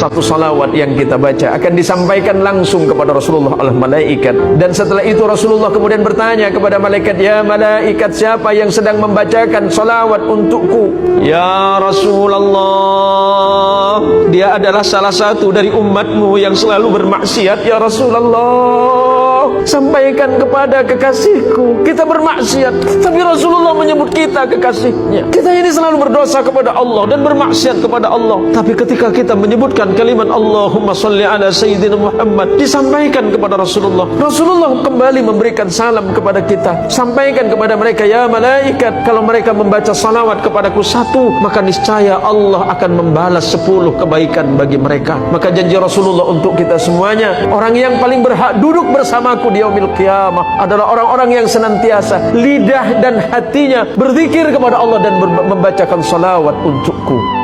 satu salawat yang kita baca akan disampaikan langsung kepada Rasulullah oleh malaikat. Dan setelah itu Rasulullah kemudian bertanya kepada malaikat, ya malaikat, siapa yang sedang membacakan salawat untukku? Ya Rasulullah, dia adalah salah satu dari umatmu yang selalu bermaksiat. Ya Rasulullah, sampaikan kepada kekasihku, kita bermaksiat, tapi Rasulullah menyebut kita kekasihnya. Kita ini selalu berdosa kepada Allah dan bermaksiat kepada Allah, tapi ketika kita menyebutkan kalimat Allahumma salli ala Sayyidina Muhammad, disampaikan kepada Rasulullah. Rasulullah kembali memberikan salam kepada kita. Sampaikan kepada mereka, ya malaikat, kalau mereka membaca salawat kepadaku satu, maka niscaya Allah akan membalas 10 kebaikan bagi mereka. Maka janji Rasulullah untuk kita semuanya, orang yang paling berhak duduk bersamaku di yaumil qiyamah adalah orang-orang yang senantiasa lidah dan hatinya berzikir kepada Allah dan membacakan salawat untukku.